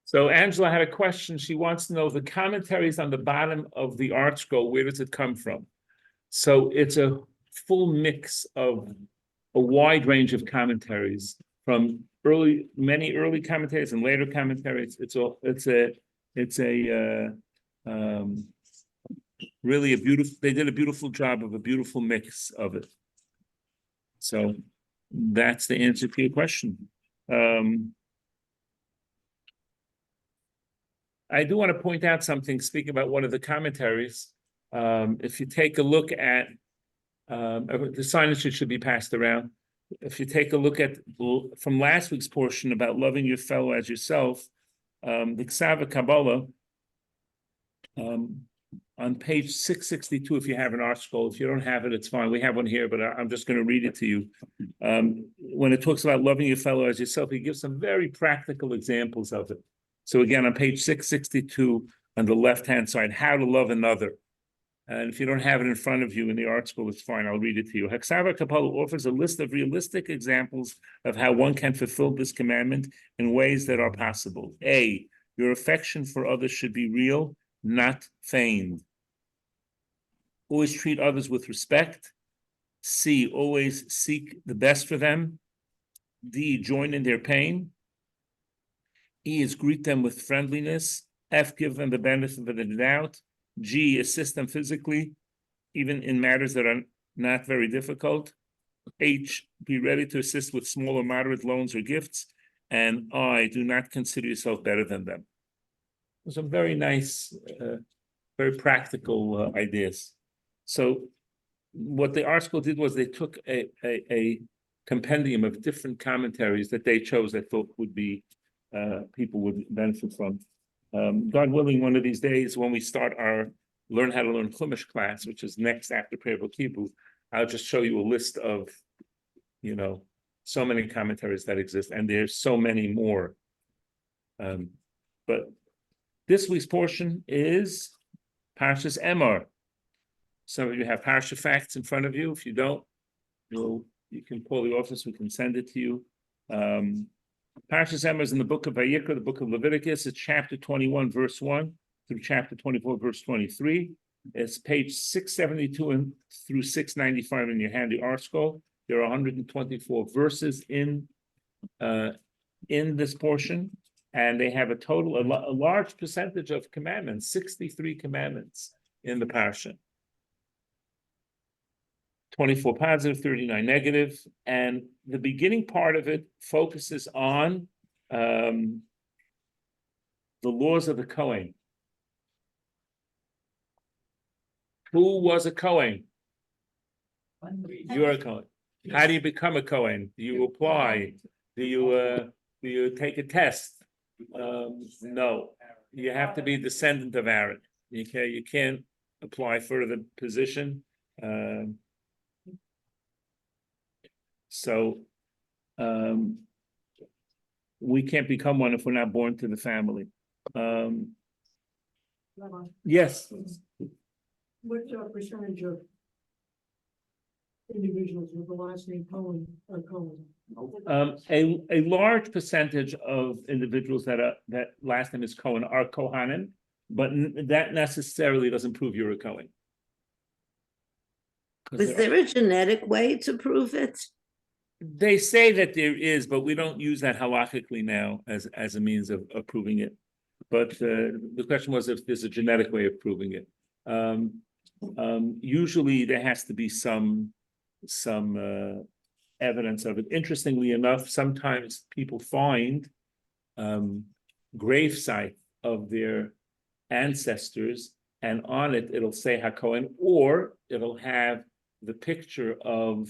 So Angela had a question. She wants to know the commentaries on the bottom of the art scroll. Where does it come from? So it's a full mix of a wide range of commentaries from many early commentaries and later commentaries. It's really a beautiful. They did a beautiful job of a beautiful mix of it. So that's the answer to your question. I do want to point out something, speaking about one of the commentaries. If you take a look at the signage, should be passed around. If you take a look at from last week's portion about loving your fellow as yourself, the Ksava Kabbalah, on page 662, if you have an art scroll, if you don't have it, it's fine. We have one here, but I'm just going to read it to you. When it talks about loving your fellow as yourself, he gives some very practical examples of it. So again, on page 662, on the left-hand side, how to love another. And if you don't have it in front of you in the art school, it's fine. I'll read it to you. Haksava Kabbalah offers a list of realistic examples of how one can fulfill this commandment in ways that are possible. A, your affection for others should be real, not feigned. Always treat others with respect. C, always seek the best for them. D, join in their pain. E is greet them with friendliness. F, give them the benefit of the doubt. G, assist them physically, even in matters that are not very difficult. H, be ready to assist with small or moderate loans or gifts. And I, do not consider yourself better than them. Some very nice, very practical ideas. So what the art school did was they took a compendium of different commentaries that they chose that thought would be people would benefit from. God willing, one of these days when we start our Learn How to Learn Chumash class, which is next after Prayer Kibu, I'll just show you a list of, so many commentaries that exist, and there's so many more. But this week's portion is Parsha's Emor. Some of you have Parsha facts in front of you. If you don't, you can call the office, we can send it to you. Parsha's Emor is in the book of Vayikra, the book of Leviticus. It's chapter 21, verse 1 through chapter 24, verse 23. It's page 672 through 695 in your handy art scroll. There are 124 verses in this portion, and they have a large percentage of commandments, 63 commandments in the Parsha. 24 positive, 39 negative, and the beginning part of it focuses on the laws of the Kohen. Who was a Kohen? You're a Kohen. How do you become a Kohen? Do you apply? Do you take a test? No. You have to be a descendant of Aaron. You can't apply for the position. So we can't become one if we're not born to the family. Yes. What percentage of individuals with the last name Cohen are Cohen? A large percentage of individuals that last name is Cohen are Kohanim, but that necessarily doesn't prove you're a Cohen. Is there a genetic way to prove it? They say that there is, but we don't use that halachically now as a means of proving it. But the question was if there's a genetic way of proving it. Usually there has to be some evidence of it. Interestingly enough, sometimes people find gravesite of their ancestors, and on it it'll say HaKohen, or it'll have the picture of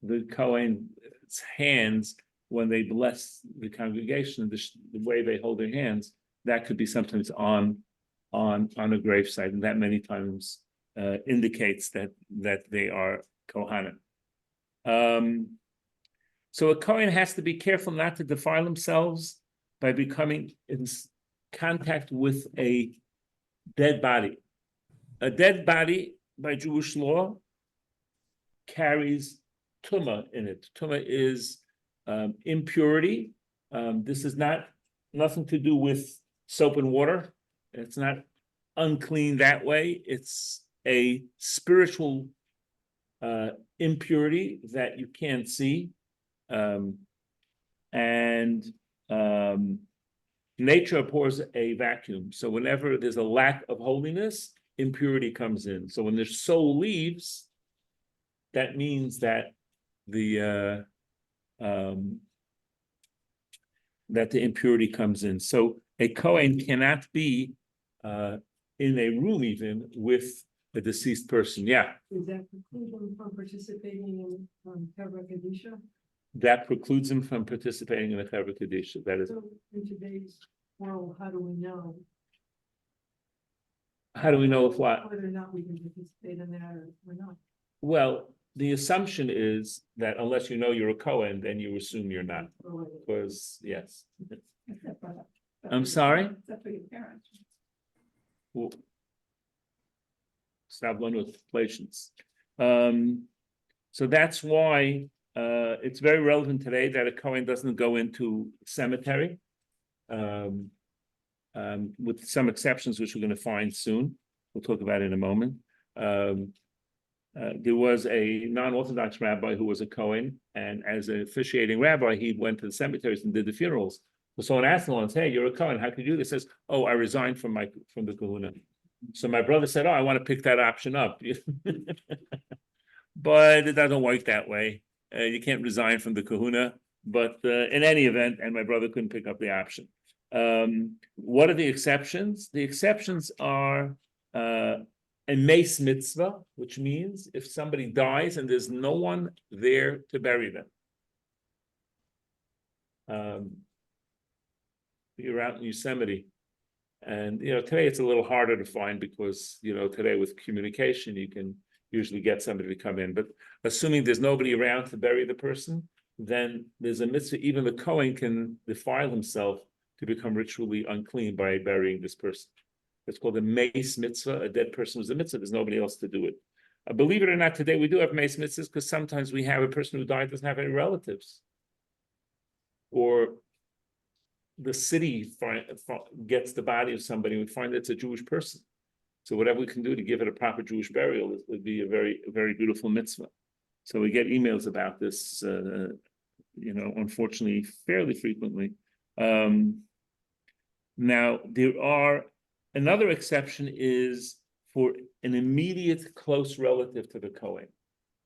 the Kohen's hands when they bless the congregation, the way they hold their hands. That could be sometimes on a gravesite, and that many times indicates that they are Kohanim. So a Kohen has to be careful not to defile themselves by becoming in contact with a dead body. A dead body, by Jewish law, carries tumah in it. Tumah is impurity. This is nothing to do with soap and water. It's not unclean that way. It's a spiritual impurity that you can't see. And nature abhors a vacuum. So whenever there's a lack of holiness, impurity comes in. So when the soul leaves, that means that the impurity comes in. So a Kohen cannot be in a room even with a deceased person. Yeah, Is that preclude them from participating in Kavra Kadisha? that precludes him from participating in a Chevra Kadisha. That is, So in today's world, how do we know? how do we know if what? Whether or not we can participate in that or not? Well, the assumption is that unless you know you're a Kohen, then you assume you're not. Because, yes. I'm sorry? Except for your parents. Well, stop learning with patience. So that's why it's very relevant today that a Kohen doesn't go into cemetery. With some exceptions, which we're going to find soon. We'll talk about it in a moment. There was a non-Orthodox rabbi who was a Kohen, and as an officiating rabbi, he went to the cemeteries and did the funerals. So someone asked him once, "Hey, you're a Kohen, how could you do this?" He says, "Oh, I resigned from the kahuna." So my brother said, "Oh, I want to pick that option up." But it doesn't work that way. You can't resign from the kahuna. But in any event, and my brother couldn't pick up the option. What are the exceptions? The exceptions are a mace mitzvah, which means if somebody dies and there's no one there to bury them. You're out in Yosemite, and today it's a little harder to find because today with communication you can usually get somebody to come in. But assuming there's nobody around to bury the person, then there's a mitzvah. Even the Kohen can defile himself to become ritually unclean by burying this person. It's called a mace mitzvah. A dead person was a mitzvah. There's nobody else to do it. Believe it or not, today we do have mace mitzvahs because sometimes we have a person who died doesn't have any relatives, or the city gets the body of somebody and we find it's a Jewish person. So whatever we can do to give it a proper Jewish burial would be a very, very beautiful mitzvah. So we get emails about this, unfortunately, fairly frequently. Now, another exception is for an immediate close relative to the Kohen.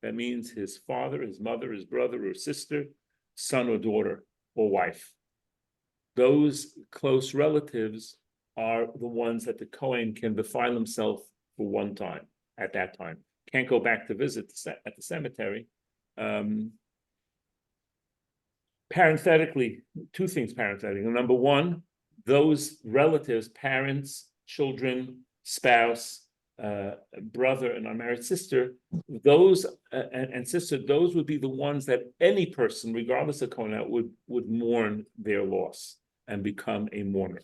That means his father, his mother, his brother or sister, son or daughter or wife. Those close relatives are the ones that the Kohen can defile himself for one time at that time. Can't go back to visit at the cemetery. Parenthetically, two things parenthetically. Number one, those relatives, parents, children, spouse, brother, and unmarried sister, those and sister, those would be the ones that any person, regardless of Kohen, would mourn their loss and become a mourner.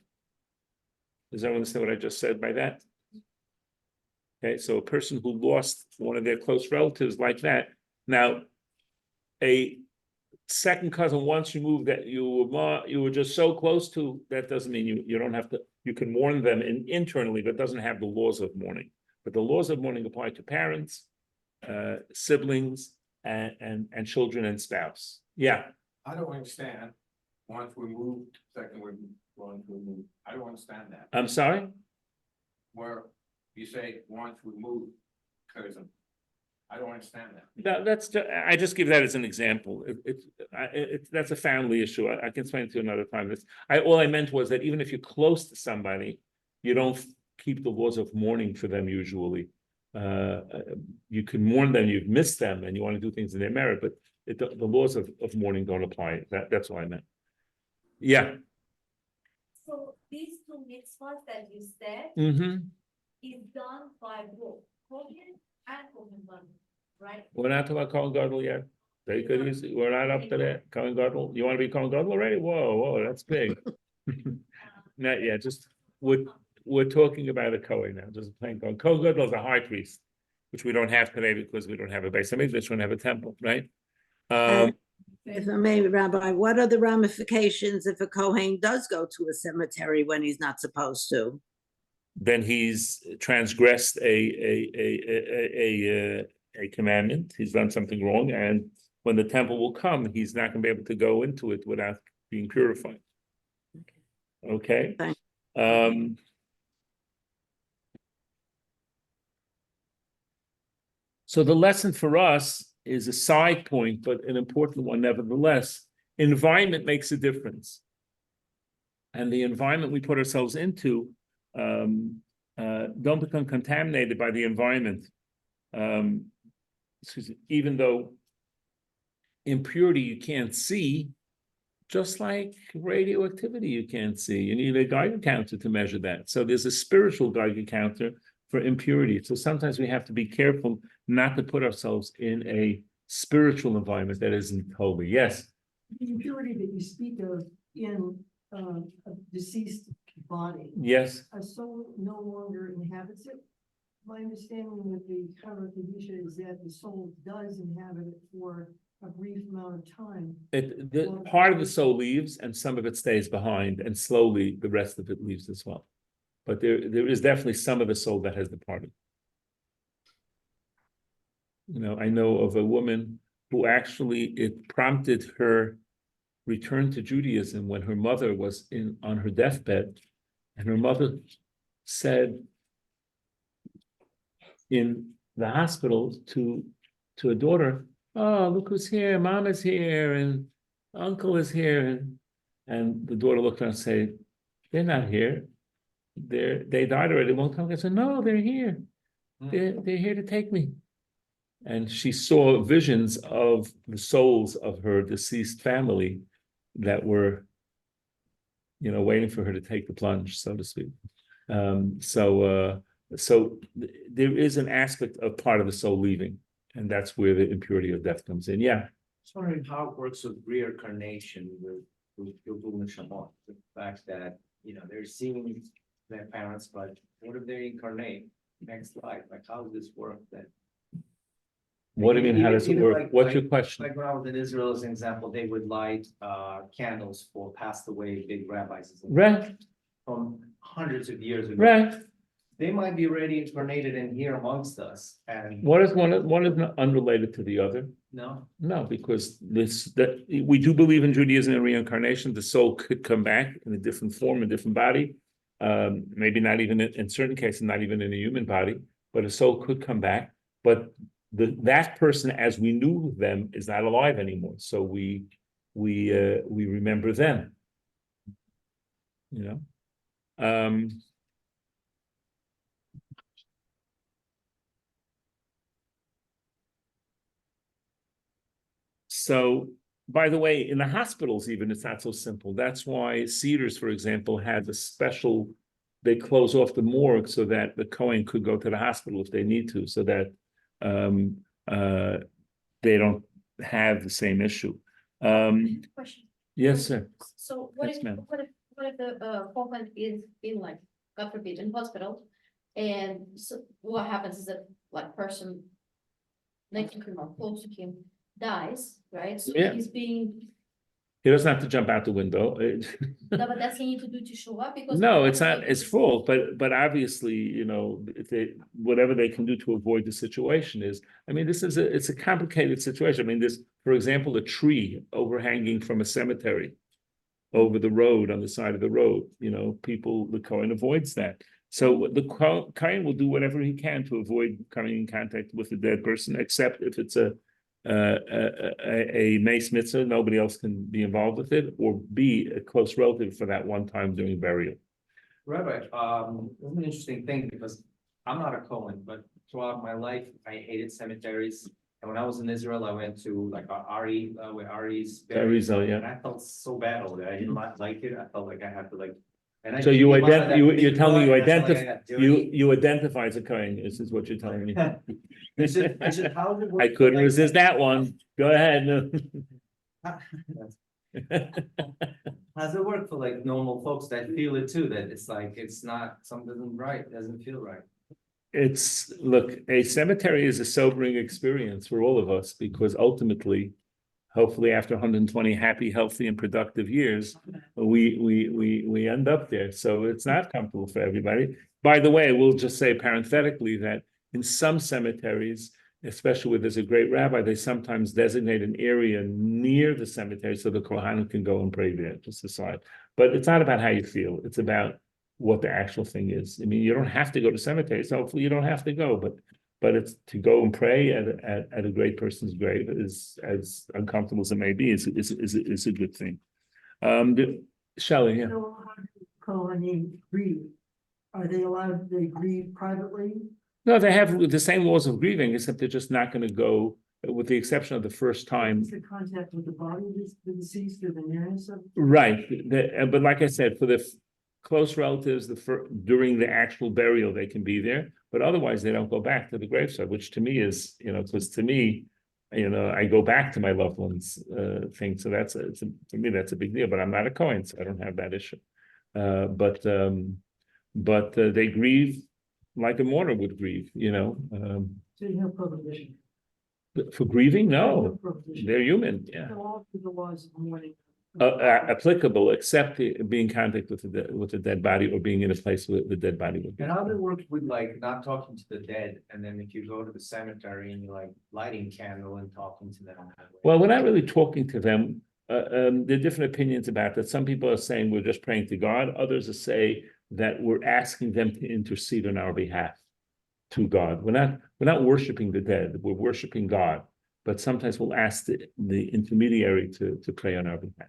Does everyone understand what I just said by that? Okay, so a person who lost one of their close relatives like that. Now, a second cousin once removed that you were just so close to, that doesn't mean you don't have to, you can mourn them internally, but doesn't have the laws of mourning. But the laws of mourning apply to parents, siblings, and children and spouse. Yeah. I don't understand. Once we moved, second we moved. I don't understand that. I'm sorry? Where you say once we moved, cousin. I don't understand that. I just give that as an example. That's a family issue. I can explain it to you another time. All I meant was that even if you're close to somebody, you don't keep the laws of mourning for them usually. You can mourn them, you've missed them, and you want to do things in their merit, but the laws of mourning don't apply. That's what I meant. Yeah. So these two mitzvahs that you said is done by both Kohen and Kohen Gadol, right? We're not talking about Kohen Gadol yet. We're not up to that. Kohen Gadol. You want to be Kohen Gadol already? Whoa, that's big. Not yet. Just we're talking about a Kohen now. Just plain Kohen. Kohen Gadol is a high priest, which we don't have today because we don't have a base. I mean, we don't have a temple, right? And If I may, Rabbi, what are the ramifications if a Kohen does go to a cemetery when he's not supposed to? Then he's transgressed a commandment. He's done something wrong, and when the temple will come, he's not going to be able to go into it without being purified. Okay. Thank So the lesson for us is a side point, but an important one nevertheless. Environment makes a difference. And the environment we put ourselves into, don't become contaminated by the environment. Even though impurity you can't see, just like radioactivity you can't see. You need a Geiger counter to measure that. So there's a spiritual Geiger counter for impurity. So sometimes we have to be careful not to put ourselves in a spiritual environment that isn't holy. Yes? The impurity that you speak of in a deceased body, Yes? a soul no longer inhabits it. My understanding with the Torah Kedusha is that the soul does inhabit it for a brief amount of time. Part of the soul leaves and some of it stays behind, and slowly the rest of it leaves as well. But there is definitely some of the soul that has departed. I know of a woman who actually, it prompted her return to Judaism when her mother was on her deathbed, and her mother said in the hospital to a daughter, "Oh, look who's here, Mom is here, and Uncle is here." And the daughter looked around and said, "They're not here. They died already a long time ago." I said, "No, they're here. They're here to take me." And she saw visions of the souls of her deceased family that were, waiting for her to take the plunge, so to speak. So there is an aspect of part of the soul leaving, and that's where the impurity of death comes in. Yeah. Just wondering how it works with reincarnation with Gilgul and Shabbat. The fact that, they're seeing their parents, but what if they incarnate next life? Like, how does this work then? What do you mean? How does it Even work? like- What's your question? Like when I was in Israel, as an example, they would light candles for passed away big rabbis. Right, From hundreds of years ago. right. They might be already incarnated in here amongst us, and One is not unrelated to the other. no, No, because we do believe in Judaism and reincarnation. The soul could come back in a different form, a different body. Maybe not even in certain cases, not even in a human body, but a soul could come back. But that person, as we knew them, is not alive anymore. So we remember them. So, by the way, in the hospitals, even it's not so simple. That's why Cedars, for example, has a special. They close off the morgue so that the Kohen could go to the hospital if they need to, so that they don't have the same issue. Question. Yes, sir. So what Yes, if, ma'am. what if the Kohen is in, like, God forbid, in hospital? And so what happens is that, like, person next to him or close to him dies, right? So Yeah. he's being, He doesn't have to jump out the window. no, but that's he need to do to show up because. No, it's not his fault, but obviously, if whatever they can do to avoid the situation is, I mean, it's a complicated situation. I mean, there's, for example, a tree overhanging from a cemetery over the road, on the side of the road, the Kohen avoids that. So the Kohen will do whatever he can to avoid coming in contact with the dead person, except if it's a mace mitzvah, nobody else can be involved with it, or be a close relative for that one time during burial. Rabbi, it's an interesting thing because I'm not a Kohen, but throughout my life, I hated cemeteries. And when I was in Israel, I went to like Ari, where Ari's buried. Arizal, yeah. And I felt so bad over there. I did not like it. I felt like I had to like. And I So you came out of that you're big telling me rut, and I felt like I got dirty. you identify as a Kohen. This is what you're telling me. Is it, how does it work? I couldn't Like, resist that one. Go ahead. How does it work for like normal folks that feel it too, that it's like, it's not, something isn't right, doesn't feel right? Look, a cemetery is a sobering experience for all of us, because ultimately, hopefully after 120 happy, healthy, and productive years, we end up there. So it's not comfortable for everybody. By the way, we'll just say parenthetically that in some cemeteries, especially where there's a great rabbi, they sometimes designate an area near the cemetery so the Kohanim can go and pray there, just aside. But it's not about how you feel. It's about what the actual thing is. I mean, you don't have to go to cemeteries. So hopefully you don't have to go, but it's to go and pray at a great person's grave is, as uncomfortable as it may be, is a good thing. Shelley, yeah. So how do Kohanim grieve? Are they allowed, they grieve privately? No, they have the same laws of grieving, except they're just not going to go, with the exception of the first time. Is the contact with the body of the deceased or the nearness of? Right, but like I said, for the close relatives, during the actual burial, they can be there, but otherwise they don't go back to the graveside, which to me is, because to me, I go back to my loved ones thing. So for me, that's a big deal, but I'm not a Kohen, so I don't have that issue. But they grieve like a mourner would grieve, So you have prohibition. For grieving, no, Prohibition. they're human, yeah. So all of the laws of mourning. Applicable, except being in contact with the dead body or being in a place where the dead body would be. And how does it work with like not talking to the dead, and then if you go to the cemetery and you're like lighting candle and talking to them? Well, we're not really talking to them. There are different opinions about that. Some people are saying we're just praying to God. Others are saying that we're asking them to intercede on our behalf to God. We're not worshiping the dead. We're worshiping God. But sometimes we'll ask the intermediary to pray on our behalf.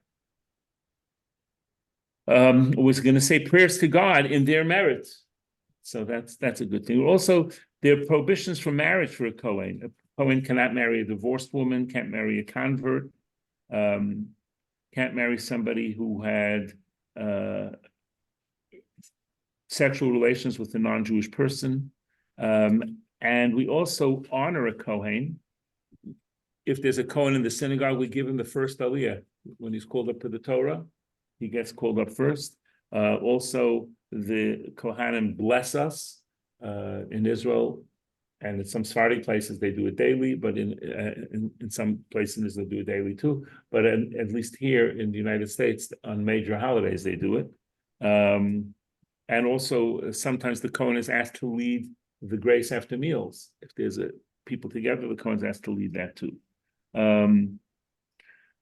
Was going to say prayers to God in their merit. So that's a good thing. Also, there are prohibitions for marriage for a Kohen. A Kohen cannot marry a divorced woman, can't marry a convert, can't marry somebody who had sexual relations with a non-Jewish person. And we also honor a Kohen. If there's a Kohen in the synagogue, we give him the first aliyah. When he's called up to the Torah, he gets called up first. Also, the Kohanim bless us in Israel, and in some Sephardic places they do it daily, but in some places they'll do it daily too. But at least here in the United States, on major holidays they do it. And also sometimes the Kohen is asked to lead the grace after meals. If there's people together, the Kohen is asked to lead that too.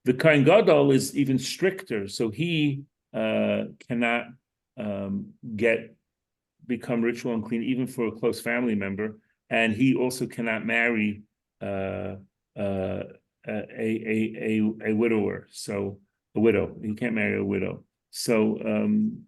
The Kohen Gadol is even stricter, so he cannot become ritual unclean even for a close family member, and he also cannot marry a widower. So a widow, he can't marry a widow. So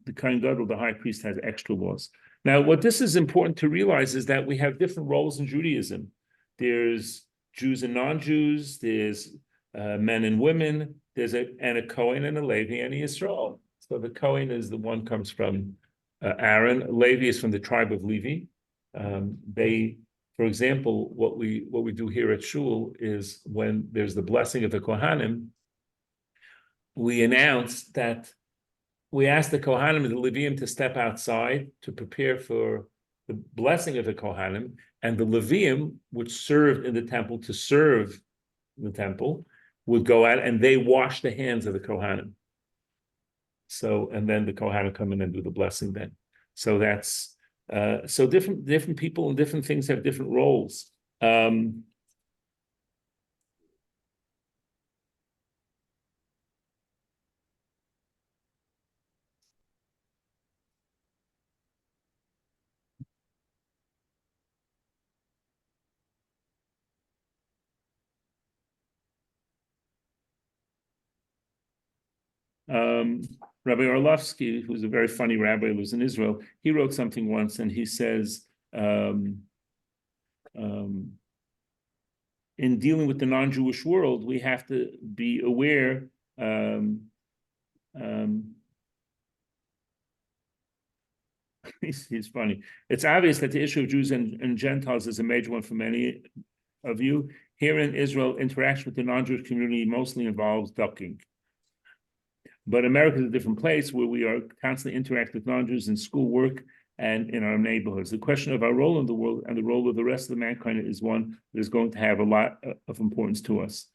the Kohen Gadol, the high priest, has extra laws. Now, what this is important to realize is that we have different roles in Judaism. There's Jews and non-Jews. There's men and women. There's a Kohen and a Levi and a Yisrael. So the Kohen is the one comes from Aaron. Levi is from the tribe of Levi. For example, what we do here at Shul is when there's the blessing of the Kohanim, we announce that we ask the Kohanim and the Leviim to step outside to prepare for the blessing of the Kohanim, and the Leviim, which served in the temple to serve the temple, would go out and they wash the hands of the Kohanim. So, and then the Kohanim come in and do the blessing then. So that's, so different people and different things have different roles. Rabbi Orlovsky, who's a very funny rabbi, lives in Israel. He wrote something once, and he says, in dealing with the non-Jewish world, we have to be aware. He's funny. It's obvious that the issue of Jews and Gentiles is a major one for many of you. Here in Israel, interaction with the non-Jewish community mostly involves ducking. But America is a different place where we are constantly interacting with non-Jews in school, work, and in our neighborhoods. The question of our role in the world and the role of the rest of the mankind is one that is going to have a lot of importance to us.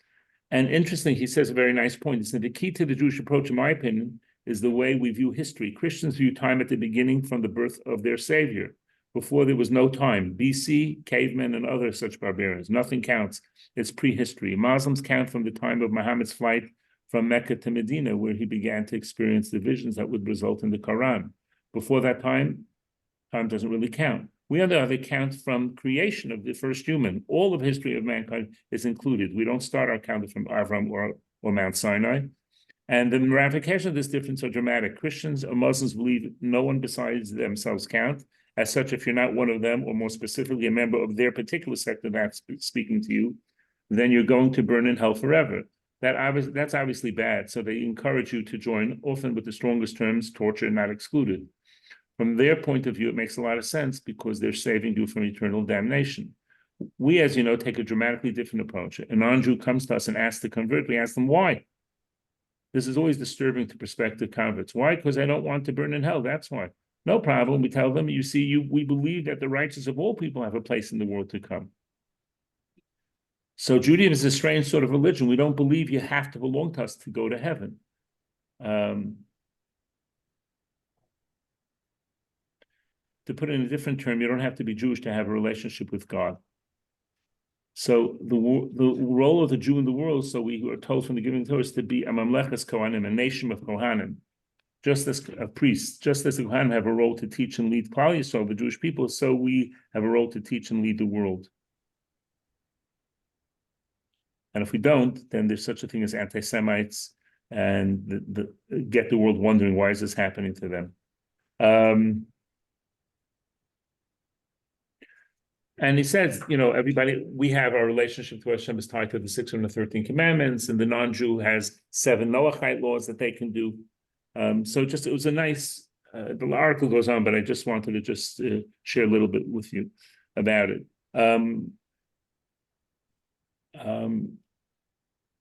And interesting, he says a very nice point. He said the key to the Jewish approach, in my opinion, is the way we view history. Christians view time at the beginning from the birth of their Savior. Before there was no time. BC, cavemen, and other such barbarians. Nothing counts. It's prehistory. Muslims count from the time of Muhammad's flight from Mecca to Medina, where he began to experience the visions that would result in the Quran. Before that time doesn't really count. We, on the other, count from creation of the first human. All of history of mankind is included. We don't start our count from Avrohom or Mount Sinai. And the ramifications of this difference are dramatic. Christians or Muslims believe no one besides themselves count. As such, if you're not one of them, or more specifically, a member of their particular sector that's speaking to you, then you're going to burn in hell forever. That's obviously bad. So they encourage you to join, often with the strongest terms, torture not excluded. From their point of view, it makes a lot of sense because they're saving you from eternal damnation. We, as you know, take a dramatically different approach. A non-Jew comes to us and asks to convert. We ask them why. This is always disturbing to prospective converts. Why? Because I don't want to burn in hell. That's why. No problem. We tell them, you see, we believe that the righteous of all people have a place in the world to come. So Judaism is a strange sort of religion. We don't believe you have to belong to us to go to heaven. To put it in a different term, you don't have to be Jewish to have a relationship with God. So the role of the Jew in the world, so we are told from the giving Torah, is to be a mamleches kohanim, a nation of kohanim, just as a priest, just as the kohanim have a role to teach and lead Klal Yisrael, the Jewish people, so we have a role to teach and lead the world. And if we don't, then there's such a thing as anti-Semites, and get the world wondering, why is this happening to them? And he says, everybody, we have our relationship to Hashem is tied to the 613 commandments, and the non-Jew has 7 Noachite laws that they can do. So it was a nice, the article goes on, but I just wanted to just share a little bit with you about it.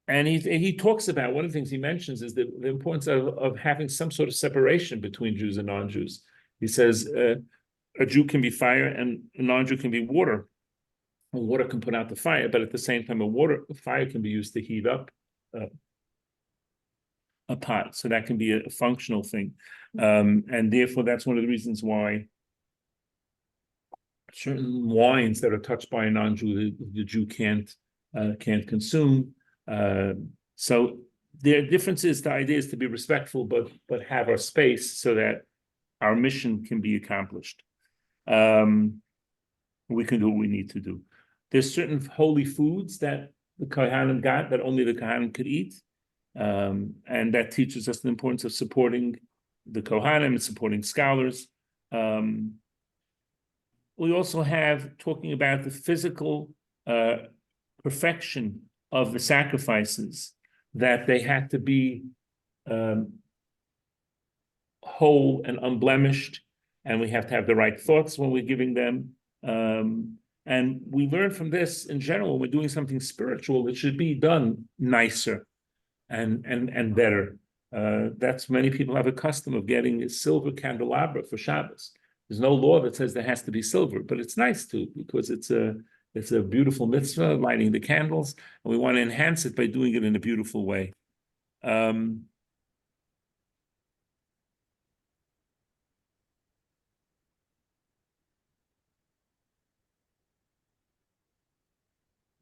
And he talks about, one of the things he mentions is the importance of having some sort of separation between Jews and non-Jews. He says, a Jew can be fire and a non-Jew can be water. And water can put out the fire, but at the same time, fire can be used to heat up a pot. So that can be a functional thing. And therefore, that's one of the reasons why certain wines that are touched by a non-Jew, the Jew can't consume. So there are differences. The idea is to be respectful, but have our space so that our mission can be accomplished. We can do what we need to do. There's certain holy foods that the Kohanim got that only the Kohanim could eat. And that teaches us the importance of supporting the Kohanim and supporting scholars. We also have talking about the physical perfection of the sacrifices, that they had to be whole and unblemished, and we have to have the right thoughts when we're giving them. And we learn from this in general, when we're doing something spiritual, it should be done nicer and better. That's many people have a custom of getting a silver candelabra for Shabbos. There's no law that says there has to be silver, but it's nice to, because it's a beautiful mitzvah, lighting the candles, and we want to enhance it by doing it in a beautiful way.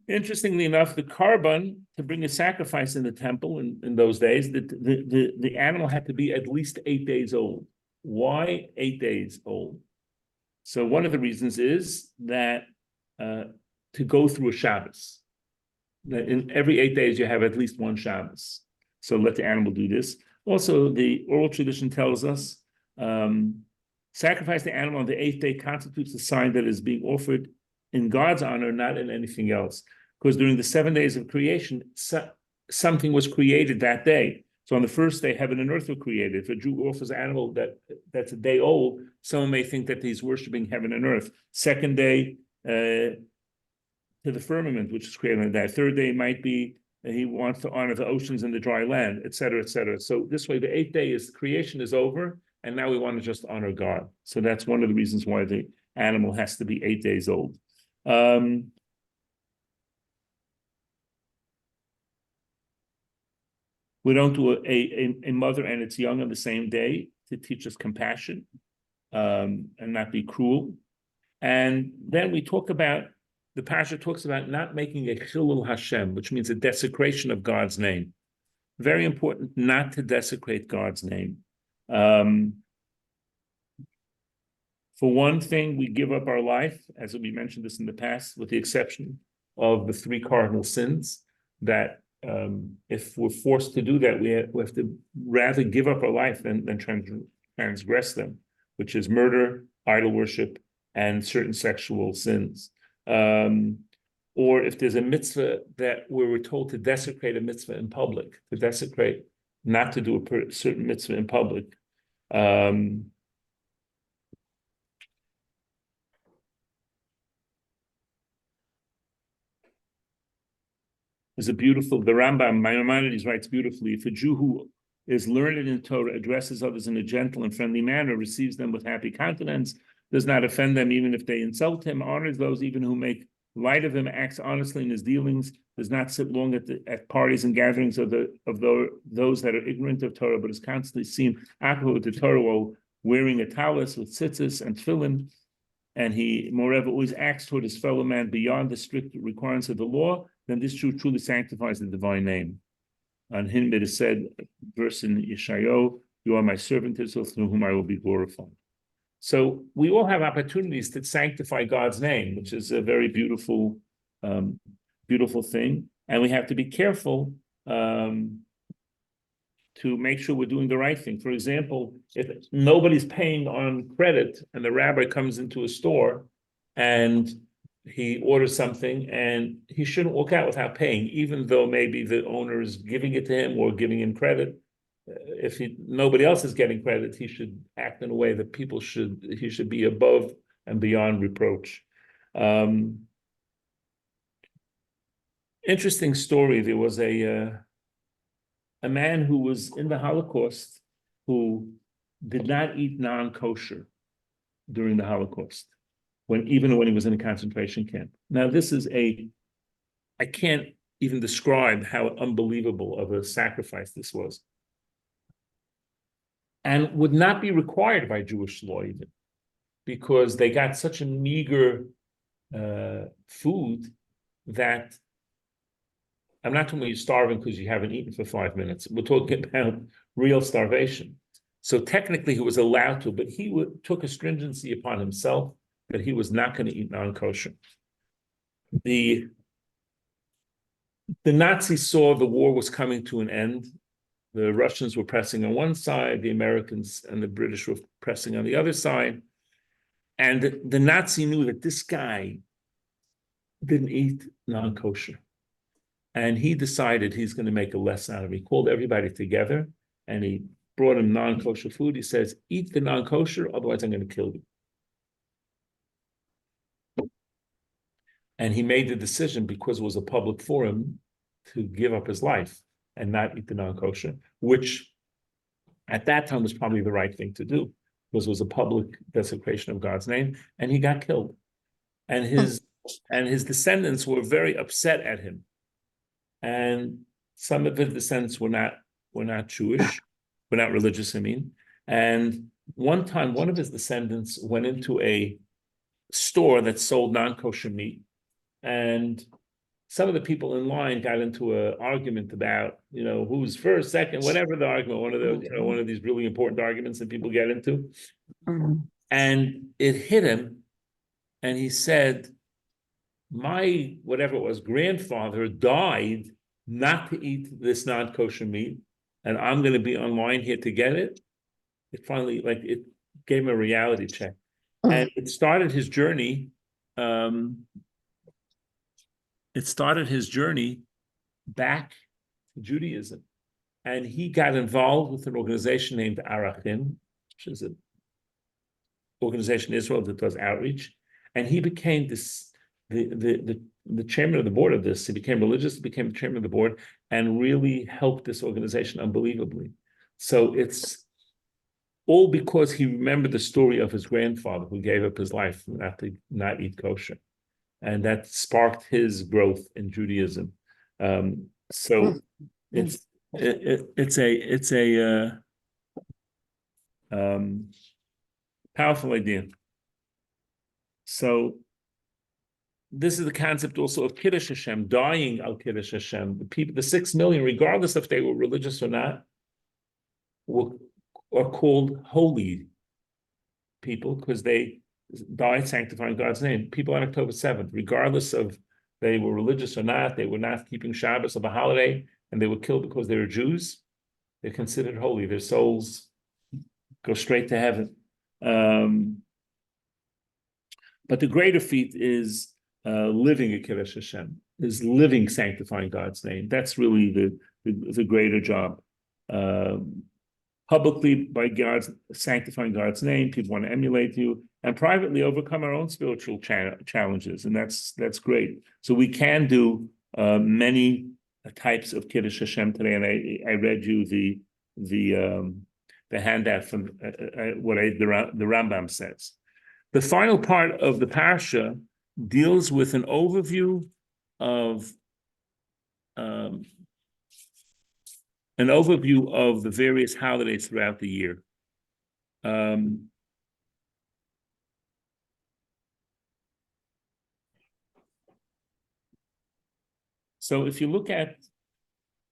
Interestingly enough, the korban, to bring a sacrifice in the temple in those days, the animal had to be at least 8 days old. Why 8 days old? So one of the reasons is that to go through a Shabbos. That in every 8 days you have at least one Shabbos. So let the animal do this. Also, the oral tradition tells us sacrifice the animal on the 8th day constitutes a sign that is being offered in God's honor, not in anything else. Because during the 7 days of creation, something was created that day. So on the first day, heaven and earth were created. If a Jew offers an animal that's a day old, someone may think that he's worshiping heaven and earth. Second day, to the firmament, which is created on that. Third day might be he wants to honor the oceans and the dry land, et cetera, et cetera. So this way, the 8th day is creation is over, and now we want to just honor God. So that's one of the reasons why the animal has to be 8 days old. We don't do a mother and its young on the same day to teach us compassion and not be cruel. And then we talk about, the Parsha talks about not making a chilul Hashem, which means a desecration of God's name. Very important not to desecrate God's name. For one thing, we give up our life, as we mentioned this in the past, with the exception of the 3 cardinal sins, that if we're forced to do that, we have to rather give up our life than transgress them, which is murder, idol worship, and certain sexual sins. Or if there's a mitzvah that where we're told to desecrate a mitzvah in public, to desecrate, not to do a certain mitzvah in public. There's a beautiful, the Rambam, Maimonides writes beautifully, if a Jew who is learned in Torah addresses others in a gentle and friendly manner, receives them with happy countenance, does not offend them even if they insult him, honors those even who make light of him, acts honestly in his dealings, does not sit long at parties and gatherings of those that are ignorant of Torah, but is constantly seen active with the Torah while wearing a talus with tzitzis and tefillin, and he, moreover, always acts toward his fellow man beyond the strict requirements of the law, then this Jew truly sanctifies the divine name. On him it is said, verse in Yeshayahu, you are my servant Israel, through whom I will be glorified. So we all have opportunities to sanctify God's name, which is a very beautiful, beautiful thing. And we have to be careful to make sure we're doing the right thing. For example, if nobody's paying on credit and the rabbi comes into a store and he orders something and he shouldn't walk out without paying, even though maybe the owner is giving it to him or giving him credit. If nobody else is getting credit, he should act in a way that he should be above and beyond reproach. Interesting story. There was a man who was in the Holocaust who did not eat non-kosher during the Holocaust, even when he was in a concentration camp. Now, I can't even describe how unbelievable of a sacrifice this was. And would not be required by Jewish law even, because they got such a meager food that, I'm not talking about you starving because you haven't eaten for 5 minutes. We're talking about real starvation. So technically he was allowed to, but he took a stringency upon himself that he was not going to eat non-kosher. The Nazis saw the war was coming to an end. The Russians were pressing on one side, the Americans and the British were pressing on the other side. And the Nazi knew that this guy didn't eat non-kosher. And he decided he's going to make a lesson out of it. He called everybody together and he brought him non-kosher food. He says, eat the non-kosher, otherwise I'm going to kill you. And he made the decision, because it was a public forum, to give up his life and not eat the non-kosher, which at that time was probably the right thing to do, because it was a public desecration of God's name, and he got killed. And his descendants were very upset at him. And some of his descendants were not Jewish, were not religious, I mean. And one time, one of his descendants went into a store that sold non-kosher meat, and some of the people in line got into an argument about, who's first, second, whatever the argument, one of these really important arguments that people get into. Mm-hmm. And it hit him, and he said, my, whatever it was, grandfather died not to eat this non-kosher meat, and I'm going to be online here to get it. It finally, it gave him a reality check. And it started his journey. Back to Judaism. And he got involved with an organization named Arachim, which is an organization in Israel that does outreach. And he became the chairman of the board of this. He became religious, became the chairman of the board, and really helped this organization unbelievably. So it's all because he remembered the story of his grandfather who gave up his life not eat kosher. And that sparked his growth in Judaism. So it's It's a powerful idea. So this is the concept also of Kiddush Hashem, dying al Kiddush Hashem. The people, the 6 million, regardless if they were religious or not, are called holy people because they died sanctifying God's name. People on October 7th, regardless of they were religious or not, they were not keeping Shabbos of a holiday, and they were killed because they were Jews, they're considered holy. Their souls go straight to heaven. But the greater feat is living a Kiddush Hashem, is living sanctifying God's name. That's really the greater job. Publicly by God's sanctifying God's name, people want to emulate you, and privately overcome our own spiritual challenges, and that's great. So we can do many types of Kiddush Hashem today, and I read you the handout from what the Rambam says. The final part of the Parsha deals with an overview of the various holidays throughout the year. So if you look at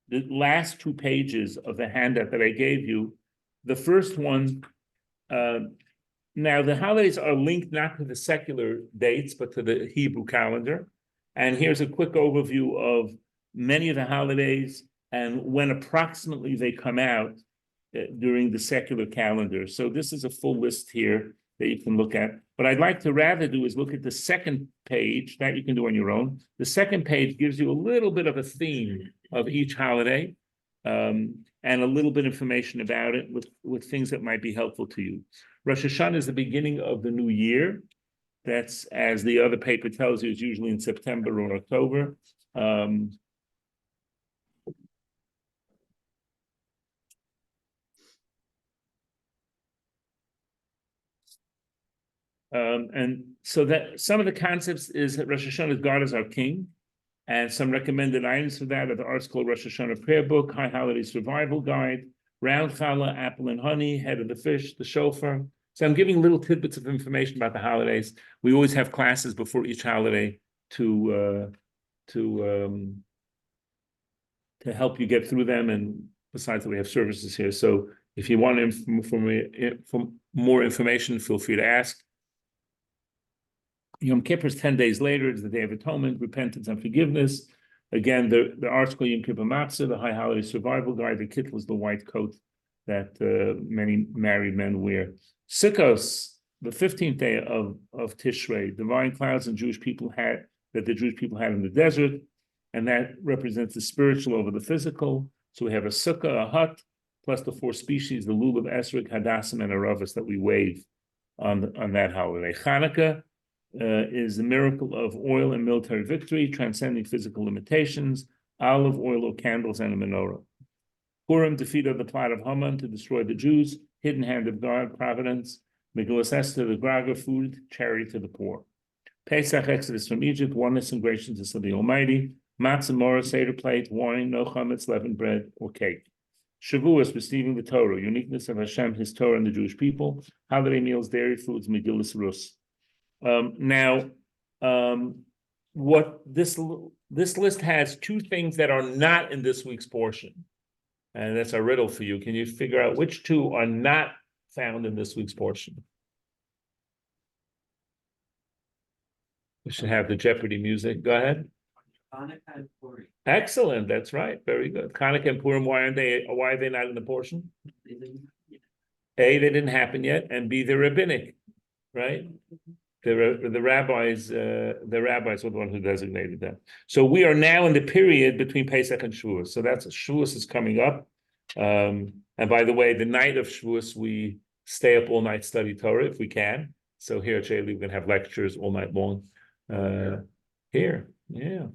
the last 2 pages of the handout that I gave you, the first one, now the holidays are linked not to the secular dates, but to the Hebrew calendar. And here's a quick overview of many of the holidays and when approximately they come out during the secular calendar. So this is a full list here that you can look at. What I'd like to rather do is look at the second page, that you can do on your own. The second page gives you a little bit of a theme of each holiday, and a little bit of information about it with things that might be helpful to you. Rosh Hashanah is the beginning of the new year. That's, as the other paper tells you, is usually in September or October. And so that some of the concepts is that Rosh Hashanah is God as our king, and some recommended items for that are the article Rosh Hashanah prayer book, High Holiday Survival Guide, round challah, apple and honey, head of the fish, the shofar. So I'm giving little tidbits of information about the holidays. We always have classes before each holiday to help you get through them. And besides that, we have services here. So if you want more information, feel free to ask. Yom Kippur is 10 days later. It's the Day of Atonement, repentance and forgiveness. Again, the article Yom Kippur Matzah, the High Holiday Survival Guide, the kittel is the white coat that many married men wear. Sukkos, the 15th day of Tishrei, divine clouds and Jewish people had that the Jewish people had in the desert, and that represents the spiritual over the physical. So we have a sukkah, a hut, plus the 4 species, the lulav, esrog, hadassim, and aravas that we wave on that holiday. Hanukkah is the miracle of oil and military victory, transcending physical limitations, olive oil or candles, and a menorah. Purim, defeat of the plot of Haman to destroy the Jews, hidden hand of God, providence. Megillas Esther, the Graga, food, charity to the poor. Pesach, Exodus from Egypt, oneness and graciousness of the Almighty. Matzah, Morah, Seder plate, wine, no chametz, leavened bread, or cake. Shavuos, receiving the Torah, uniqueness of Hashem, His Torah, and the Jewish people. Holiday meals, dairy foods, Megillas Rus. What this list has 2 things that are not in this week's portion, and that's a riddle for you. Can you figure out which 2 are not found in this week's portion? We should have the Jeopardy music. Go ahead. Hanukkah and Purim. Excellent. That's right. Very good. Hanukkah and Purim. Why are they not in the portion? A, they didn't happen yet, and B, they're rabbinic, right? The rabbis were the one who designated them. So we are now in the period between Pesach and Shavuos. So that's Shavuos is coming up. And by the way, the night of Shavuos, we stay up all night, study Torah if we can. So here at Shaylee, we're going to have lectures all night long. Here, yeah.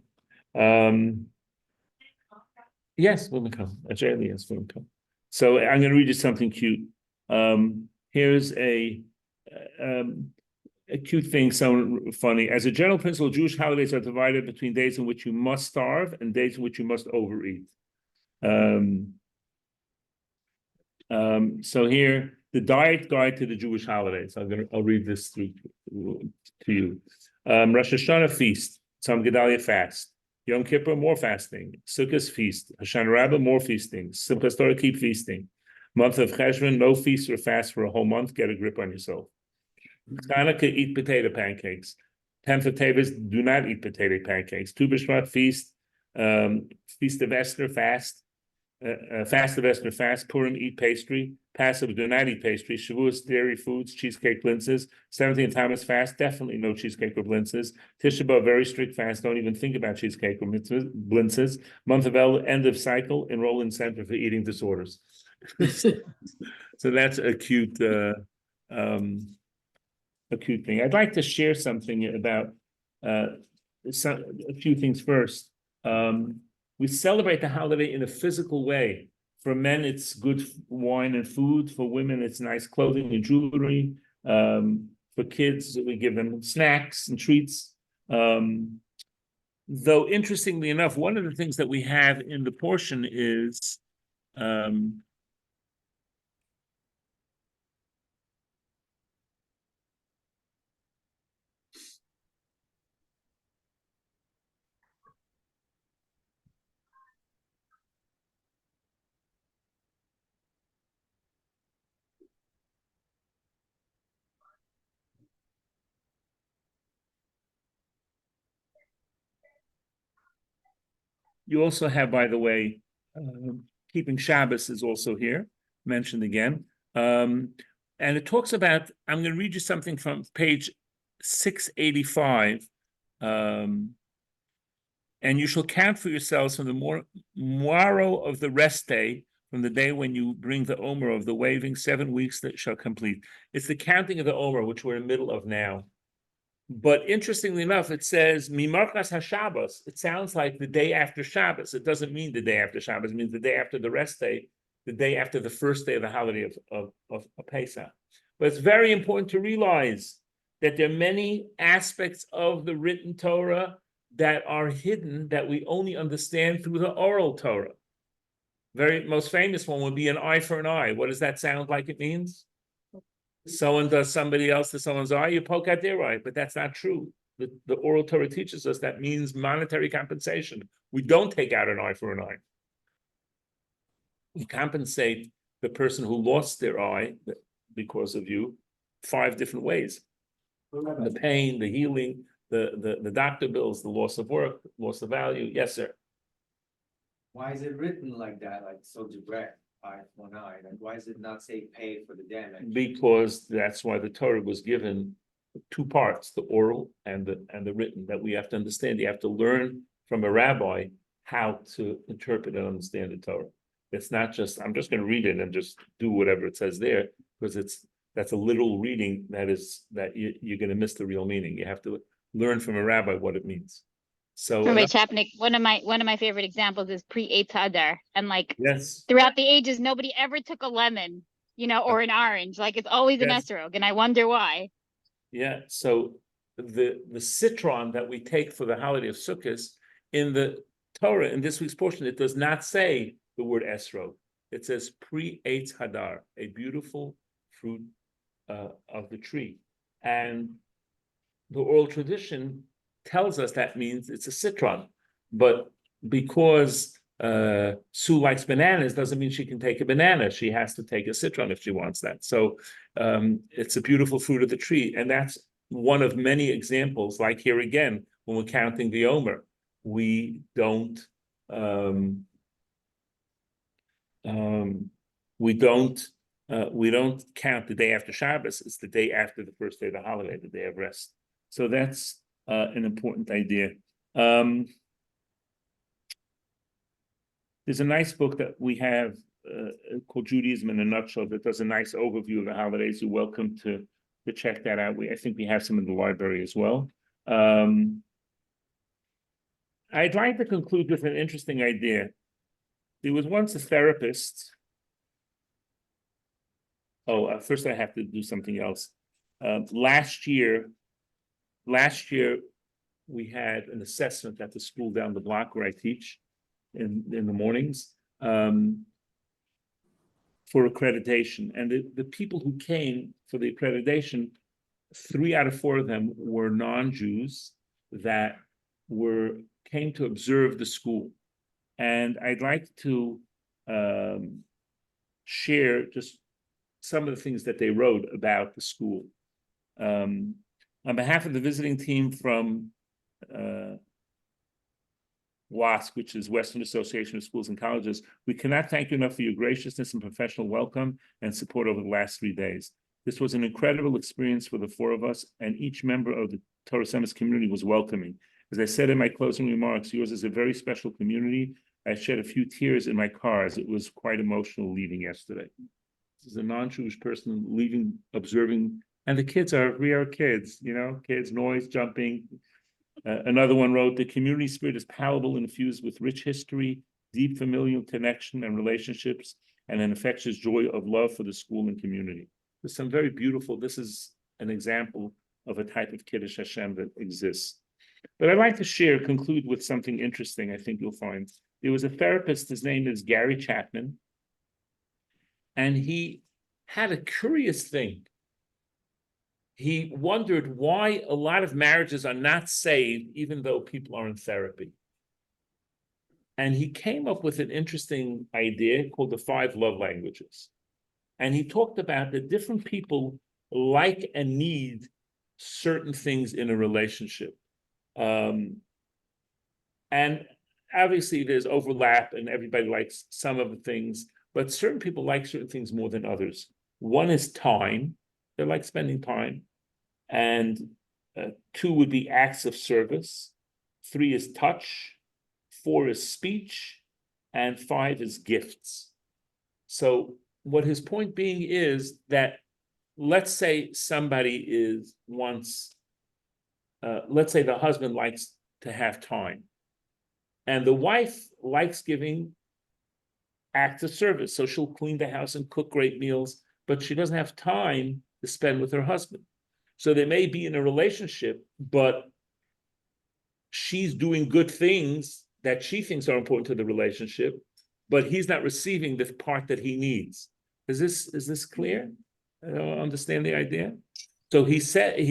Yes, women come. At Shaylee, yes, women come. So I'm going to read you something cute. Here's a cute thing, so funny. As a general principle, Jewish holidays are divided between days in which you must starve and days in which you must overeat. So here, the diet guide to the Jewish holidays. I'll read this through to you. Rosh Hashanah feast, Tzom Gedalia fast, Yom Kippur more fasting, Sukkot feast, Hashanah Rabbah more feasting, Simchas Torah keep feasting. Month of Cheshvan, no feast or fast for a whole month. Get a grip on yourself. Hanukkah, eat potato pancakes. 10th of Tevis, do not eat potato pancakes. Tu B'Shvat feast, feast of Esther fast. Fast of Esther fast, Purim eat pastry, Passover do not eat pastry, Shavuos dairy foods, cheesecake blintzes, 17th Tammuz fast, definitely no cheesecake or blintzes, Tisha B'Av very strict fast, don't even think about cheesecake or blintzes, month of El, end of cycle, enroll in center for eating disorders. So that's a cute thing. I'd like to share something about a few things first. We celebrate the holiday in a physical way. For men, it's good wine and food. For women, it's nice clothing and jewelry. For kids, we give them snacks and treats. Though, interestingly enough, one of the things that we have in the portion is you also have, by the way, keeping Shabbos is also here, mentioned again. And it talks about, I'm going to read you something from page 685. And you shall count for yourselves from the morrow of the rest day, from the day when you bring the Omer of the waving, 7 weeks that shall complete. It's the counting of the Omer, which we're in the middle of now. But interestingly enough, it says Mimarkas HaShabbos. It sounds like the day after Shabbos. It doesn't mean the day after Shabbos. It means the day after the rest day, the day after the first day of the holiday of Pesach. But it's very important to realize that there are many aspects of the written Torah that are hidden that we only understand through the oral Torah. Most famous one would be an eye for an eye. What does that sound like it means? Someone does somebody else to someone's eye, you poke out their eye, but that's not true. The oral Torah teaches us that means monetary compensation. We don't take out an eye for an eye. We compensate the person who lost their eye because of you 5 different ways. The pain, the healing, the doctor bills, the loss of work, loss of value. Yes, sir. Why is it written like that, like so direct? Eye for an eye, like why does it not say pay for the damage? Because that's why the Torah was given 2 parts, the oral and the written, that we have to understand. You have to learn from a rabbi how to interpret and understand the Torah. It's not just, I'm just going to read it and just do whatever it says there, because that's a literal reading that you're going to miss the real meaning. You have to learn from a rabbi what it means. So Rabbi Czapnik, one of my favorite examples is pre-Eitz Hadar, and like yes, throughout the ages, nobody ever took a lemon, or an orange. Like it's always an yes. esrog, and I wonder why. Yeah, so the citron that we take for the holiday of Sukkot in the Torah, in this week's portion, it does not say the word esrog. It says pre-Eitz Hadar, a beautiful fruit of the tree. And the oral tradition tells us that means it's a citron. But because Sue likes bananas, doesn't mean she can take a banana. She has to take a citron if she wants that. So it's a beautiful fruit of the tree. And that's one of many examples, like here again, when we're counting the Omer, we don't count the day after Shabbos. It's the day after the first day of the holiday, the day of rest. So that's an important idea. There's a nice book that we have called Judaism in a Nutshell that does a nice overview of the holidays. You're welcome to check that out. I think we have some in the library as well. I'd like to conclude with an interesting idea. There was once a therapist. First I have to do something else. Last year, we had an assessment at the school down the block where I teach in the mornings. for accreditation. And the people who came for the accreditation, 3 out of 4 of them were non-Jews that came to observe the school. And I'd like to share just some of the things that they wrote about the school. On behalf of the visiting team from WASC, which is Western Association of Schools and Colleges, we cannot thank you enough for your graciousness and professional welcome and support over the last 3 days. This was an incredible experience for the 4 of us, and each member of the Torah Semis community was welcoming. As I said in my closing remarks, yours is a very special community. I shed a few tears in my car as it was quite emotional leaving yesterday. This is a non-Jewish person leaving, observing, and the kids we are kids, kids, noise, jumping. Another one wrote, the community spirit is palatable and infused with rich history, deep familial connection and relationships, and an infectious joy of love for the school and community. There's some very beautiful, this is an example of a type of Kiddush Hashem that exists. But I'd like to conclude with something interesting I think you'll find. There was a therapist, his name is Gary Chapman, and he had a curious thing. He wondered why a lot of marriages are not saved even though people are in therapy. And he came up with an interesting idea called the 5 love languages. And he talked about that different people like and need certain things in a relationship. And obviously there's overlap and everybody likes some of the things, but certain people like certain things more than others. One is time. They like spending time. And 2 would be acts of service. 3 is touch. 4 is speech. And 5 is gifts. So what his point being is that, let's say somebody let's say the husband likes to have time. And the wife likes giving acts of service. So she'll clean the house and cook great meals, but she doesn't have time to spend with her husband. So they may be in a relationship, but she's doing good things that she thinks are important to the relationship, but he's not receiving the part that he needs. Is this clear? Understand the idea? So he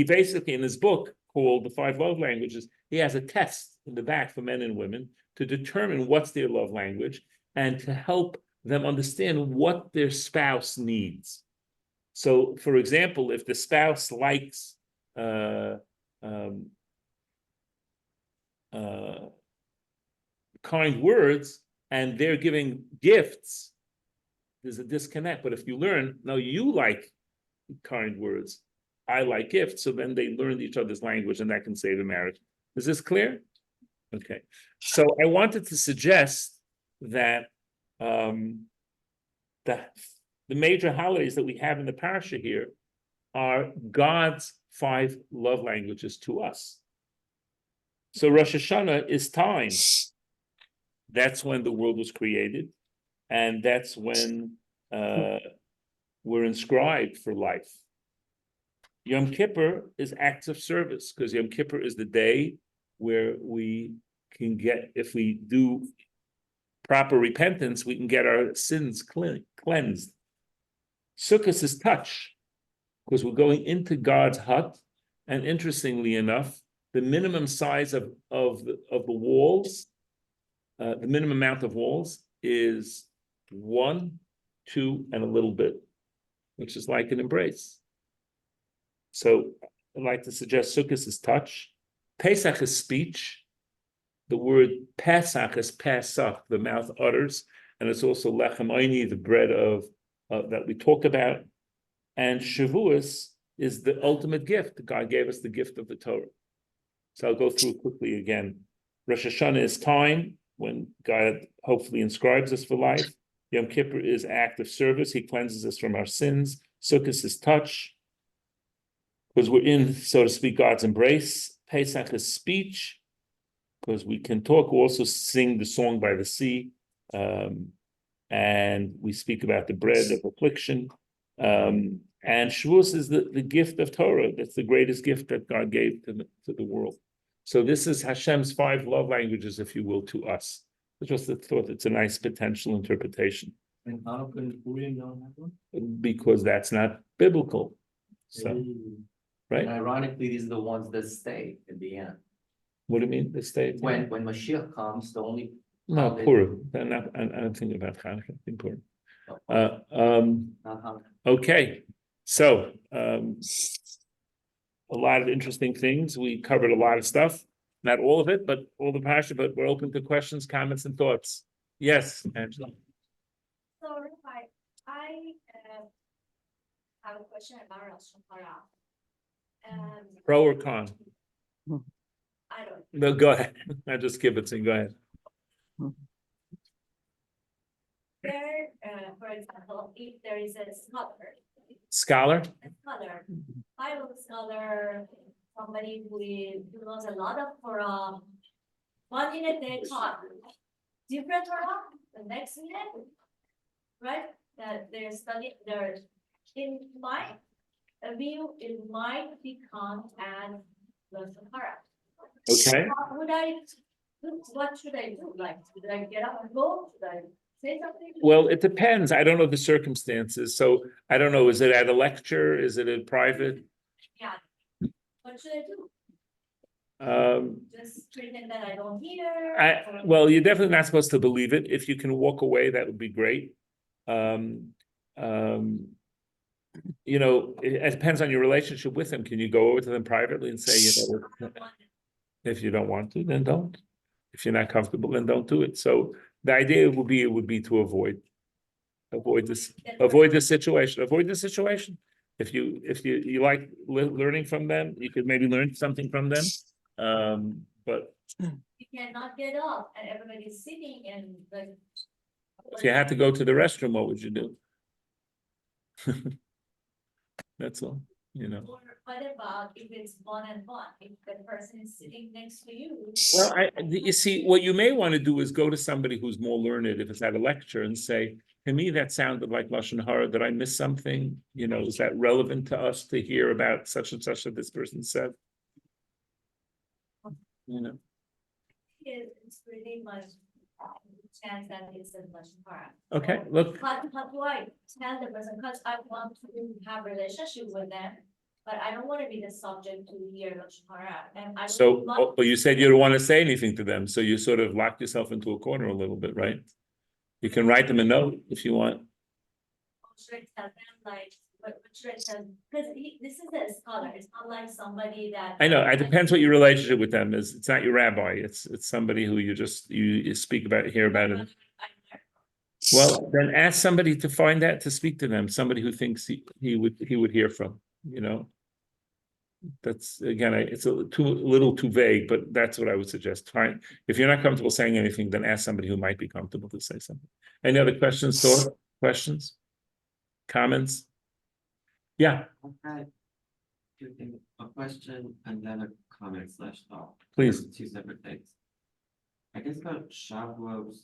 basically, in his book called The 5 Love Languages, he has a test in the back for men and women to determine what's their love language and to help them understand what their spouse needs. So, for example, if the spouse likes kind words and they're giving gifts, there's a disconnect. But if you learn, no, you like kind words, I like gifts, so then they learn each other's language and that can save a marriage. Is this clear? Okay. So I wanted to suggest that the major holidays that we have in the Parsha here are God's 5 love languages to us. So Rosh Hashanah is time. That's when the world was created, and that's when we're inscribed for life. Yom Kippur is acts of service, because Yom Kippur is the day where we can get, if we do proper repentance, we can get our sins cleansed. Sukkot is touch, because we're going into God's hut, and interestingly enough, the minimum size of the walls, the minimum amount of walls is 1, 2, and a little bit, which is like an embrace. So I'd like to suggest Sukkot is touch. Pesach is speech. The word Pesach is Pesach, the mouth utters, and it's also lechem oini, the bread of that we talk about. And Shavuos is the ultimate gift. God gave us the gift of the Torah. So I'll go through quickly again. Rosh Hashanah is time, when God hopefully inscribes us for life. Yom Kippur is act of service. He cleanses us from our sins. Sukkot is touch, because we're in, so to speak, God's embrace. Pesach is speech, because we can talk. We also sing the song by the sea, and we speak about the bread of affliction. And Shavuos is the gift of Torah. That's the greatest gift that God gave to the world. So this is Hashem's 5 love languages, if you will, to us. It's just a thought, it's a nice potential interpretation, And Hanukkah and Purim don't have one? because that's not biblical. So, And right, ironically, these are the ones that stay in the end. what do you mean, the state? When Mashiach comes, the only. No, holiday- Purim, I'm not, I'm thinking about Hanukkah, I think Purim. Not Hanukkah. Okay, so, a lot of interesting things. We covered a lot of stuff, not all of it, but all the Parsha, but we're open to questions, comments, and thoughts. Yes, Angela. So, Rabbi, I have a question about Rosh Hashanah. Pro or con? I don't, No, go ahead. I just give it to you. Go ahead. there, for example, if there is a Scholar? Bible scholar, somebody who knows a lot of Torah, 1 minute they taught different Torah, the next minute, right? That they're studying, in my view, it might become as the Sahara. Okay. What should I do? Like, should I get up and go? Should I say something? Well, it depends. I don't know the circumstances. So I don't know. Is it at a lecture? Is it in private? Yeah. What should I do? Just pretend that I don't hear? or- Well, you're definitely not supposed to believe it. If you can walk away, that would be great. It depends on your relationship with them. Can you go over to them privately and say, if you don't want to, then don't. If you're not comfortable, then don't do it. So the idea would be to avoid the situation. If you like learning from them, you could maybe learn something from them. But You cannot get up and everybody's sitting and like. if you had to go to the restroom, what would you do? That's all, Or what about if it's one-on-one, if the person is sitting next to you? Well, you see, what you may want to do is go to somebody who's more learned, if it's at a lecture, and say, to me, that sounded like Lashon Hara. Did I miss something? Is that relevant to us to hear about such and such that this person said? It's pretty much chance that it's a Lashon Hara. Okay, look, How do I tell the person, because I want to have relationship with them, but I don't want to be the subject to hear Lashon Hara, and I. so, would love but you said you don't want to say anything to them, so you sort of locked yourself into a corner a little bit, right? You can write them a note if you want. should I tell them, like, what should I tell, because this is a scholar, it's not like somebody that. I know, it depends what your relationship with them is. It's not your rabbi, it's somebody who you speak about, hear about it. Well, then ask somebody to find that, to speak to them, somebody who thinks he would hear from, That's, again, it's a little too vague, but that's what I would suggest. Fine. If you're not comfortable saying anything, then ask somebody who might be comfortable to say something. Any other questions, thoughts, questions? Comments? Yeah, Okay. Two things, a question and then a comment / thought. Please. Two separate things. I guess about Shavuot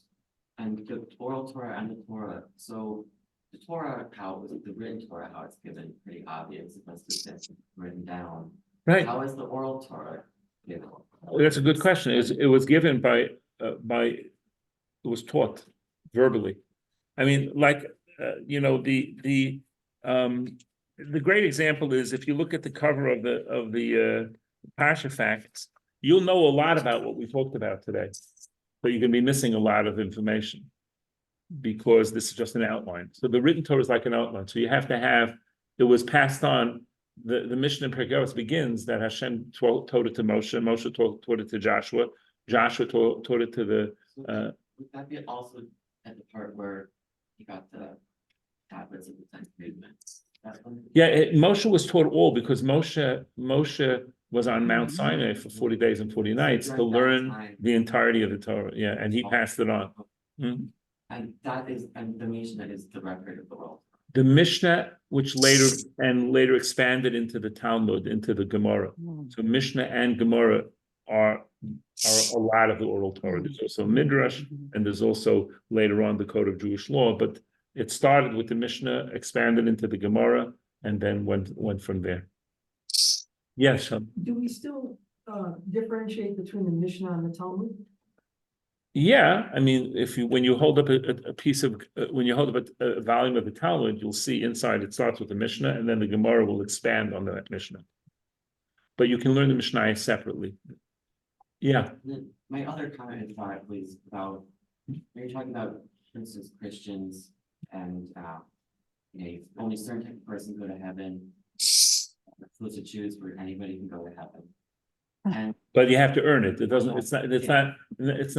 and the oral Torah and the Torah. So the Torah, the written Torah, how it's given, pretty obvious, it's just written down. right. How is the oral Torah given? That's a good question. It was given it was taught verbally. I mean, like, the great example is if you look at the cover of the Parsha facts, you'll know a lot about what we talked about today, but you're gonna be missing a lot of information because this is just an outline. So the written Torah is like an outline. So you have to have, it was passed on. The Mishnah in Pirkei Avos begins that Hashem taught it to Moshe, Moshe taught it to Joshua, Joshua taught it to the. Would that be also at the part where he got the tablets of the 10 Commandments? Moshe was taught all because Moshe was on Mount Sinai for 40 days and 40 nights to learn the entirety of the Torah. Yeah, and he passed it on. Mhm. And the Mishnah is the record of the world. The Mishnah, which later expanded into the Talmud, into the Gemara. So Mishnah and Gemara are a lot of the oral Torah. There's also Midrash, and there's also later on the Code of Jewish Law. But it started with the Mishnah, expanded into the Gemara, and then went from there. Yes, Do we still differentiate between the Mishnah and the Talmud? Yeah, I mean, when you hold up a piece of, when you hold up a volume of the Talmud, you'll see inside it starts with the Mishnah, and then the Gemara will expand on that Mishnah. But you can learn the Mishnah separately. Yeah, My other comment and thought was about, when you're talking about, for instance, Christians and, only certain type of person go to heaven. Supposed to choose where anybody can go to heaven. And but you have to earn it. It doesn't, it's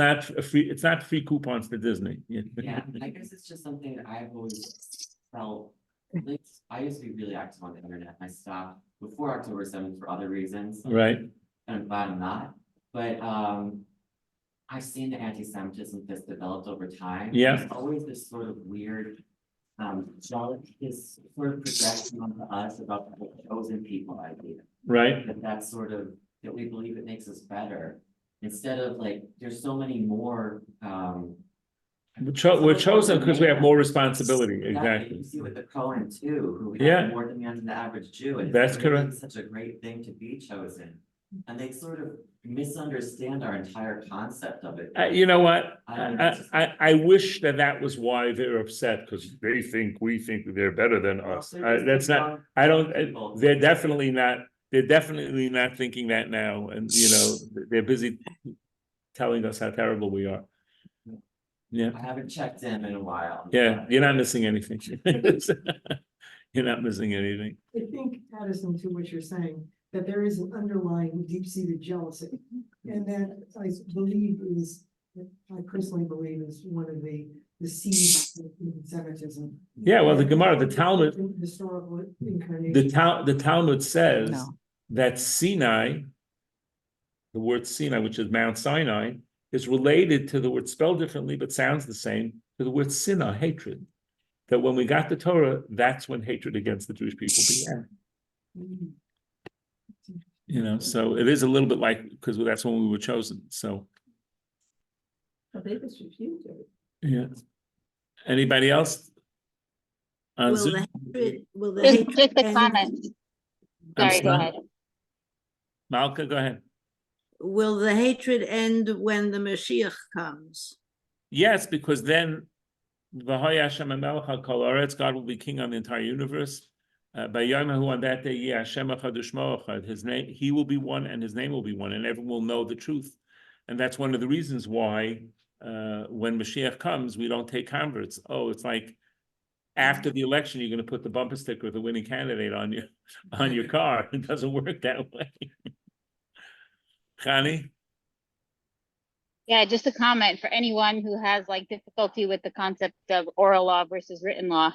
not free coupons to Disney. yeah, I guess it's just something that I've always felt, at least I used to be really active on the internet. I stopped before October 7th for other reasons. Right, And I'm glad I'm not, but I've seen the anti-Semitism that's developed over time. Yeah. There's always this sort of weird, this sort of projection onto us about the chosen people idea. right. That's sort of, that we believe it makes us better, instead of like, there's so many more, We're chosen because we have more responsibility, exactly. You see with the Cohen too, who Yeah. have more demand than the average Jew, and That's it's really correct. such a great thing to be chosen. And they sort of misunderstand our entire concept of it. You know what? I mean, it's just- I wish that was why they're upset, because we think they're better than us. That's not, I don't, they're definitely not thinking that now, and they're busy telling us how terrible we are. Yeah, I haven't checked in a while. yeah, you're not missing anything. You're not missing anything. I think, Addison, to what you're saying, that there is an underlying deep-seated jealousy. And that I personally believe is one of the seeds of anti-Semitism. Yeah, well, the Gemara, the Talmud, Historical incarnation. the Talmud says No. that Sinai, the word Sinai, which is Mount Sinai, is related to the word spelled differently, but sounds the same, to the word sinah, hatred. That when we got the Torah, that's when hatred against the Jewish people began. So it is a little bit like, because that's when we were chosen, so. They just refused it. Yeah. Anybody else? On Will Zoom? the Just hatred a end- comment. I'm Sorry, go sorry. ahead. Malka, go ahead. Will the hatred end when the Mashiach comes? Yes, because then V'haya Hashem HaMelech HaKol Haaretz, God will be king on the entire universe. By Yom HaHu, on that day, Yeh Hashem Echad U'Shmo Echad. His name, he will be one, and his name will be one, and everyone will know the truth. And that's one of the reasons why, when Mashiach comes, we don't take converts. Oh, it's like after the election, you're going to put the bumper sticker of the winning candidate on your car. It doesn't work that way. Chani? Yeah, just a comment for anyone who has like difficulty with the concept of oral law versus written law.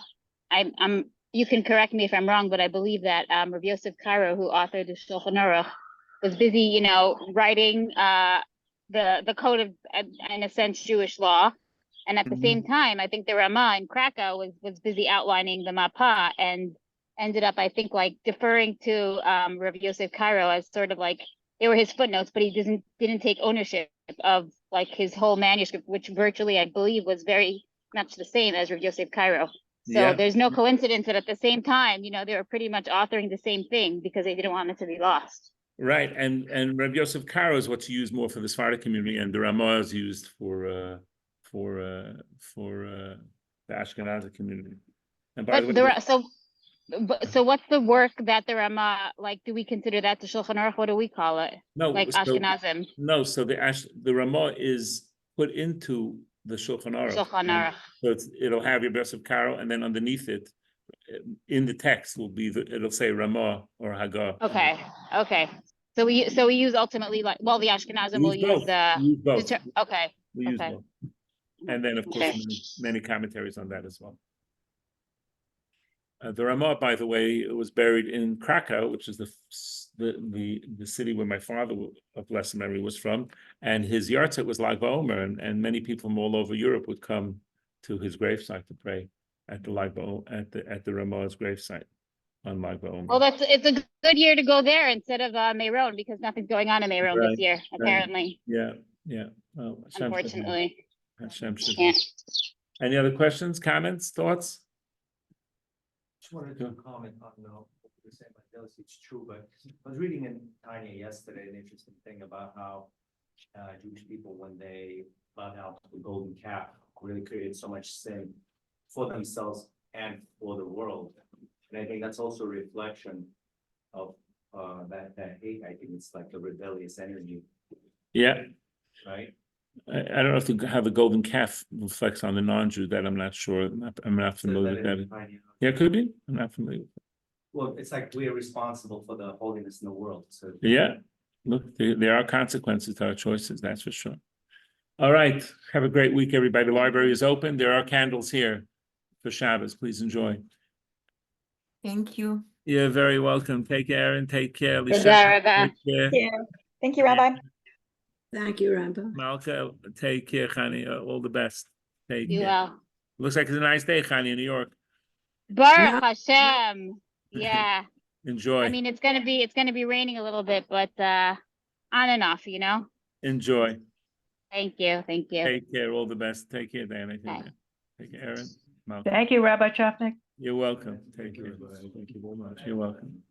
You can correct me if I'm wrong, but I believe that Rabbi Yosef Karo, who authored the Shulchan Aruch, was busy, writing the code of, in a sense, Jewish law. And at the same time, I think the Ramah in Krakow was busy outlining the Mapa, and ended up, I think, like deferring to Rabbi Yosef Karo as sort of like they were his footnotes, but he didn't take ownership of like his whole manuscript, which virtually, I believe, was very much the same as Rabbi Yosef Karo. So Yeah. there's no coincidence that at the same time, they were pretty much authoring the same thing because they didn't want it to be lost. Right, and Rabbi Yosef Karo is what's used more for the Sephardic community, and the Ramah is used for the Ashkenazi community. And by the way, So what's the work that the Ramah, like, do we consider that the Shulchan Aruch? What do we call it? no, Like Ashkenazim. No, so the Ramah is put into the Shulchan Aruch. Shulchan Aruch. So it'll have Rabbi Yosef Karo, and then underneath it, in the text will be it'll say Ramah or Haggah. Okay. So we use ultimately the Ashkenazim will use both. Okay. We use Okay. both. And then, of course, Okay. many commentaries on that as well. The Ramah, by the way, was buried in Krakow, which is the city where my father of blessed memory was from, and his yahrzeit was Lag BaOmer, and many people from all over Europe would come to his gravesite to pray at the at the Ramah's gravesite on Lag BaOmer. Well, it's a good year to go there instead of Meron, because nothing's going on in Meron Right, this year, right. apparently. Yeah. Well, Hashem should have. Unfortunately. Hashem should Yeah. have. Any other questions, comments, thoughts? Just wanted to comment on what you were saying about jealousy. It's true, but I was reading in Tanya yesterday an interesting thing about how Jewish people, when they bowed out to the golden calf, really created so much sin for themselves and for the world. And I think that's also a reflection of that hate. I think it's like a rebellious energy, Yeah, right? I don't know how the golden calf reflects on the non-Jew. That I'm not sure. I'm not So familiar that with that. is fine, Yeah, it could be. I'm not familiar. Well, it's like we are responsible for the holiness in the world, so. Yeah, look, there are consequences to our choices, that's for sure. All right, have a great week, everybody. The library is open. There are candles here for Shabbos. Please enjoy. Thank you. You're very welcome. Take care and take care. Thank Lisha, you, Rabbi. take care. Thank you, Rabbi. Thank you, Rabbi. Malka, take care, Chani. All the best. Take You care. well. Looks like it's a nice day, Chani, in New York. Baruch Hashem. Yeah. Enjoy. I mean, it's gonna be raining a little bit, but on and off, you know. Enjoy. Thank you. Take care. All the best. Take care, Diana. Take Bye. care. Take care, Aaron. Malka. Thank you, Rabbi Czapnik. You're welcome. Take care. Thank you very much. You're welcome.